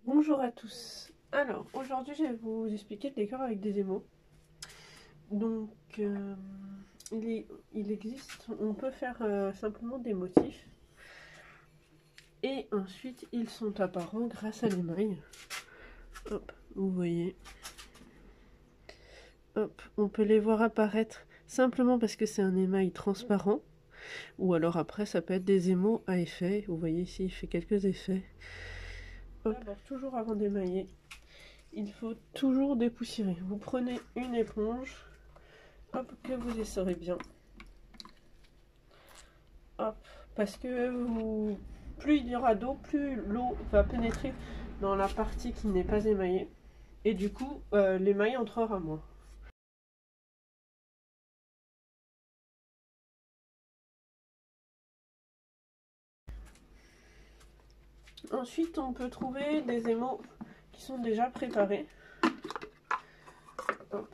Bonjour à tous. Alors, aujourd'hui, je vais vous expliquer le décor avec des émaux. Donc, il existe, on peut faire simplement des motifs. Et ensuite, ils sont apparents grâce à l'émail. Hop, vous voyez. Hop, on peut les voir apparaître simplement parce que c'est un émail transparent. Ou alors après, ça peut être des émaux à effet. Vous voyez ici, il fait quelques effets. D'abord, toujours avant d'émailler, il faut toujours dépoussiérer. Vous prenez une éponge, hop, que vous essorez bien. Hop, parce que plus il y aura d'eau, plus l'eau va pénétrer dans la partie qui n'est pas émaillée. Et du coup, l'émail entrera moins. Ensuite, on peut trouver des émaux qui sont déjà préparés. Hop.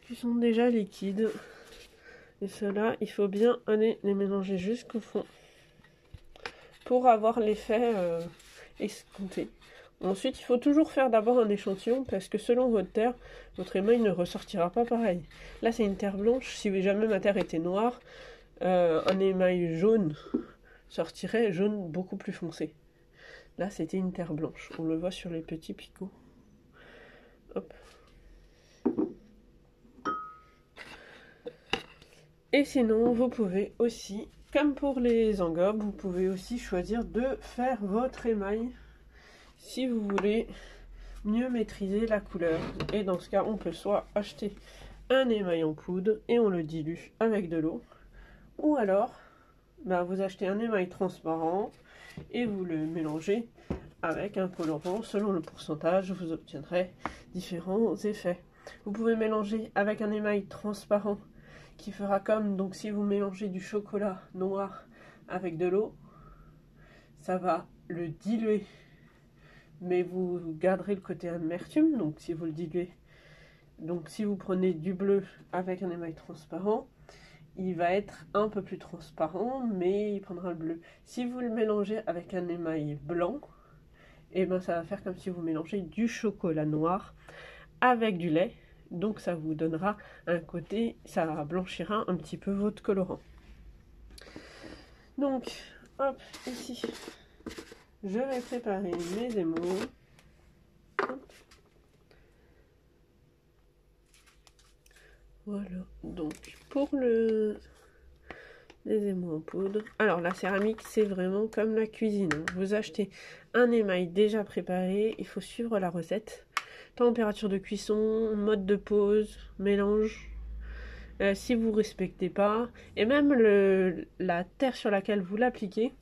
Qui sont déjà liquides. Et ceux-là, il faut bien aller les mélanger jusqu'au fond pour avoir l'effet escompté. Ensuite, il faut toujours faire d'abord un échantillon parce que selon votre terre, votre émail ne ressortira pas pareil. Là, c'est une terre blanche. Si jamais ma terre était noire, un émail jaune sortirait jaune beaucoup plus foncé. Là, c'était une terre blanche. On le voit sur les petits picots. Hop. Et sinon, vous pouvez aussi, comme pour les engobes, vous pouvez aussi choisir de faire votre émail si vous voulez mieux maîtriser la couleur. Et dans ce cas, on peut soit acheter un émail en poudre et on le dilue avec de l'eau, ou alors vous achetez un émail transparent et vous le mélangez avec un colorant. Selon le pourcentage, vous obtiendrez différents effets. Vous pouvez mélanger avec un émail transparent qui fera comme, donc si vous mélangez du chocolat noir avec de l'eau, ça va le diluer, mais vous garderez le côté amertume. Donc si vous le diluez, donc si vous prenez du bleu avec un émail transparent, il va être un peu plus transparent, mais il prendra le bleu. Si vous le mélangez avec un émail blanc, et ben ça va faire comme si vous mélangez du chocolat noir avec du lait. Donc ça vous donnera un côté, ça blanchira un petit peu votre colorant. Donc, hop, ici, je vais préparer mes émaux. Hop. Voilà, donc pour les émaux en poudre. Alors la céramique, c'est vraiment comme la cuisine. Vous achetez un émail déjà préparé, il faut suivre la recette. Température de cuisson, mode de pose, mélange. Si vous ne respectez pas, et même la terre sur laquelle vous l'appliquez,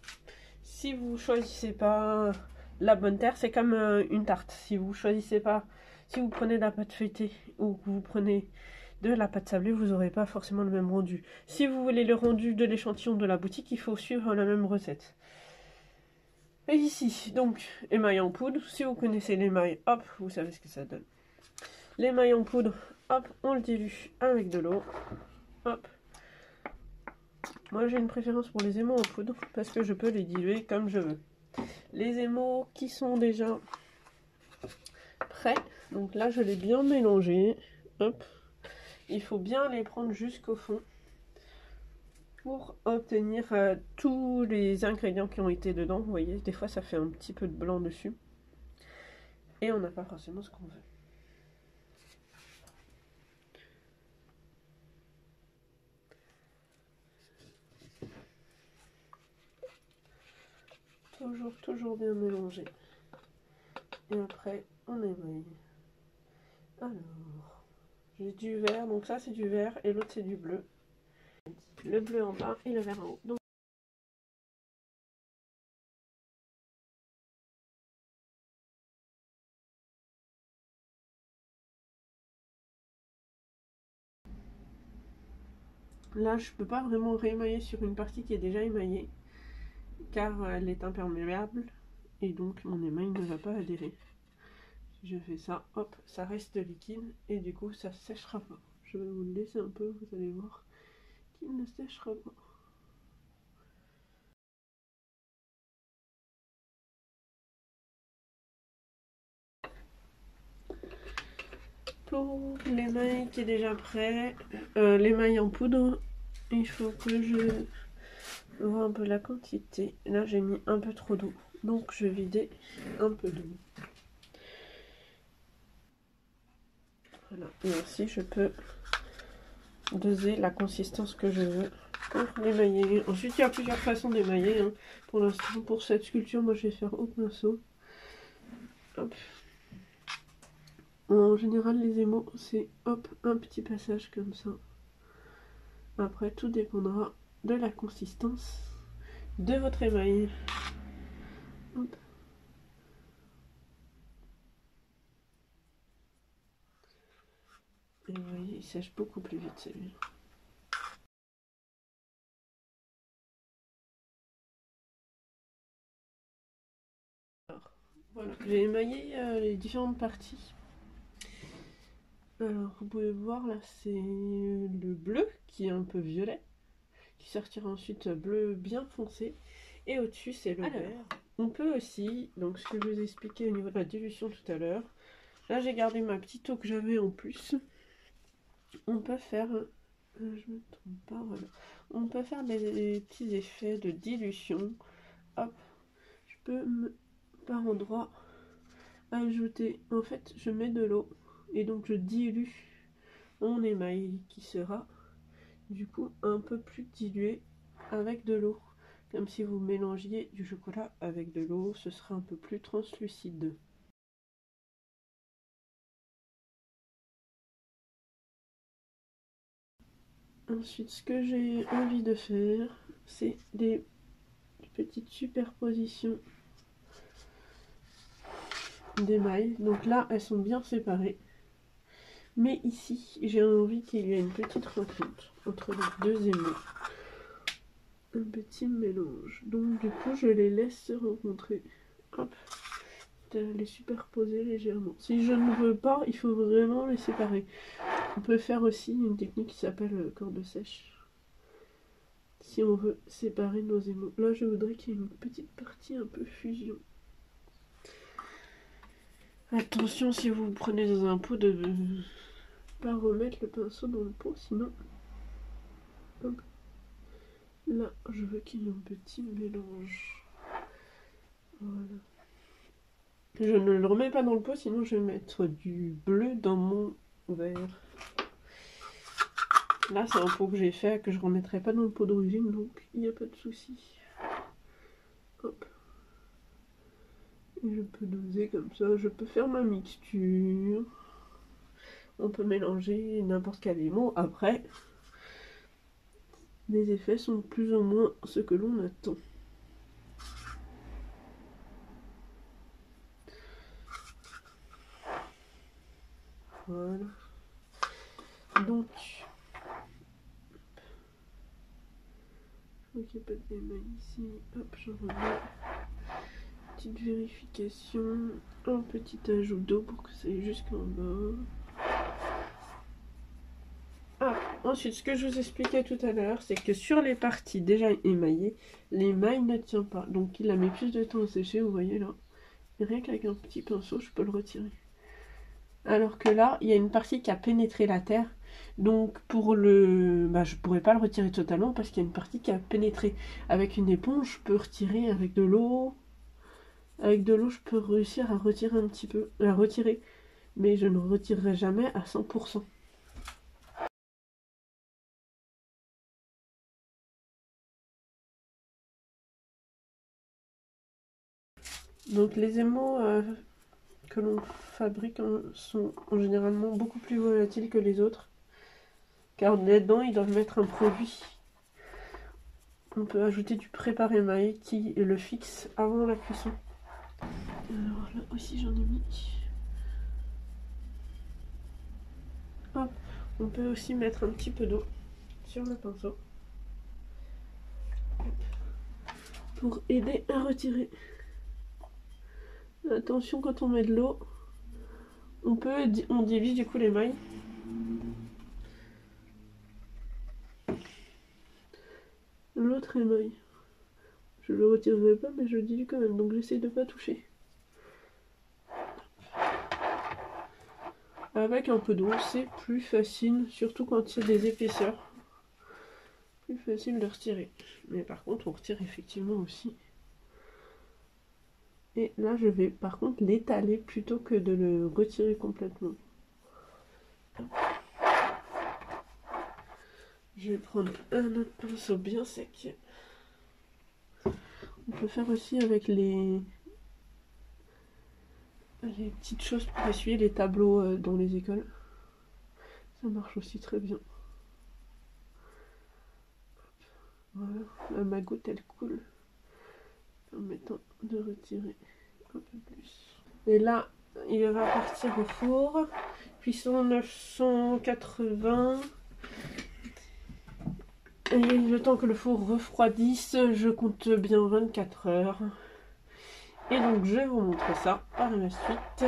si vous ne choisissez pas la bonne terre, c'est comme une tarte. Si vous choisissez pas, si vous prenez de la pâte feuilletée ou que vous prenez de la pâte sablée, vous n'aurez pas forcément le même rendu. Si vous voulez le rendu de l'échantillon de la boutique, il faut suivre la même recette. Et ici, donc, émail en poudre. Si vous connaissez l'émail, hop, vous savez ce que ça donne. L'émail en poudre, hop, on le dilue avec de l'eau. Hop. Moi, j'ai une préférence pour les émaux en poudre parce que je peux les diluer comme je veux. Les émaux qui sont déjà prêts, donc là, je l'ai bien mélangé. Hop. Il faut bien les prendre jusqu'au fond pour obtenir tous les ingrédients qui ont été dedans. Vous voyez, des fois, ça fait un petit peu de blanc dessus. Et on n'a pas forcément ce qu'on veut. Toujours bien mélanger. Et après, on émaille. Alors, j'ai du vert, donc ça c'est du vert et l'autre c'est du bleu. Le bleu en bas et le vert en haut. Donc, là, je peux pas vraiment réémailler sur une partie qui est déjà émaillée, car elle est imperméable, et donc mon émail ne va pas adhérer. Si je fais ça, hop, ça reste liquide, et du coup, ça séchera pas. Je vais vous le laisser un peu, vous allez voir qu'il ne séchera pas. pour l'émail qui est déjà prêt, l'émail en poudre, il faut que je vois un peu la quantité. Là j'ai mis un peu trop d'eau, donc je vais vider un peu d'eau. Voilà, et ainsi je peux doser la consistance que je veux pour l'émailler. Ensuite il y a plusieurs façons d'émailler, hein. Pour l'instant, pour cette sculpture, moi je vais faire au pinceau. Hop. En général les émaux c'est hop un petit passage comme ça. Après tout dépendra de la consistance de votre émail. Hop. Et vous voyez, il sèche beaucoup plus vite celui-là. Voilà, j'ai émaillé les différentes parties. Alors vous pouvez voir là, c'est le bleu qui est un peu violet, qui sortira ensuite bleu bien foncé, et au-dessus c'est le vert. On peut aussi, donc ce que je vous ai expliqué au niveau de la dilution tout à l'heure, là j'ai gardé ma petite eau que j'avais en plus. On peut faire, je me trompe pas, voilà. On peut faire des petits effets de dilution. Hop, je peux par endroit ajouter, en fait je mets de l'eau et donc je dilue mon émail qui sera du coup un peu plus dilué avec de l'eau, comme si vous mélangiez du chocolat avec de l'eau, ce sera un peu plus translucide. Ensuite, ce que j'ai envie de faire, c'est des petites superpositions d'émail. Donc là, elles sont bien séparées. Mais ici, j'ai envie qu'il y ait une petite rencontre entre les deux émaux. Un petit mélange. Donc du coup, je les laisse se rencontrer. Hop. Les superposer légèrement. Si je ne veux pas, il faut vraiment les séparer. On peut faire aussi une technique qui s'appelle corde sèche. Si on veut séparer nos émaux. Là, je voudrais qu'il y ait une petite partie un peu fusion. Attention si vous prenez dans un pot de ne pas remettre le pinceau dans le pot, sinon hop, là je veux qu'il y ait un petit mélange. Voilà. Je ne le remets pas dans le pot, sinon je vais mettre du bleu dans mon verre. Là c'est un pot que j'ai fait, que je ne remettrai pas dans le pot d'origine, donc il n'y a pas de souci. Hop. Et je peux doser comme ça, je peux faire ma mixture. On peut mélanger n'importe quel élément. Après, les effets sont plus ou moins ce que l'on attend. Voilà. Donc, je vois qu'il n'y a pas d'émail ici. Hop, j'en remets. Petite vérification. Un petit ajout d'eau pour que ça aille jusqu'en bas. Ah, ensuite, ce que je vous expliquais tout à l'heure, c'est que sur les parties déjà émaillées, l'émail ne tient pas. Donc, il a mis plus de temps à sécher, vous voyez là. Et rien qu'avec un petit pinceau, je peux le retirer. Alors que là, il y a une partie qui a pénétré la terre. Donc pour le... je pourrais pas le retirer totalement parce qu'il y a une partie qui a pénétré. Avec une éponge, je peux retirer avec de l'eau. Avec de l'eau, je peux réussir à retirer un petit peu. À retirer. Mais je ne retirerai jamais à 100%. Donc les émaux que l'on fabrique sont généralement beaucoup plus volatiles que les autres. Car dedans, ils doivent mettre un produit. On peut ajouter du prépar-émail qui le fixe avant la cuisson. Alors là aussi j'en ai mis. Hop. On peut aussi mettre un petit peu d'eau sur le pinceau. Hop. Pour aider à retirer. Attention quand on met de l'eau, on divise du coup l'émail. L'autre émail, je le retirerai pas mais je le dilue quand même, donc j'essaie de pas toucher. Avec un peu d'eau, c'est plus facile, surtout quand il y a des épaisseurs. Plus facile de retirer. Mais par contre, on retire effectivement aussi. Et là, je vais par contre l'étaler plutôt que de le retirer complètement. Je vais prendre un autre pinceau bien sec. On peut faire aussi avec les petites choses pour essuyer les tableaux dans les écoles. Ça marche aussi très bien. Voilà, là, ma goutte elle coule. Permettant de retirer un peu plus. Et là, il va partir au four. Cuisson 980. Et le temps que le four refroidisse, je compte bien 24 heures. Et donc je vais vous montrer ça par la suite.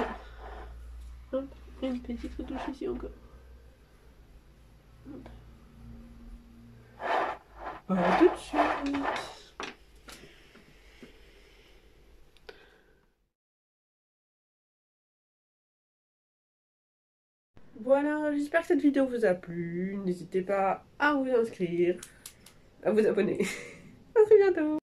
Hop, et une petite retouche ici encore. Hop. Voilà, tout de suite. Voilà, j'espère que cette vidéo vous a plu. N'hésitez pas à vous inscrire, à vous abonner. À très bientôt.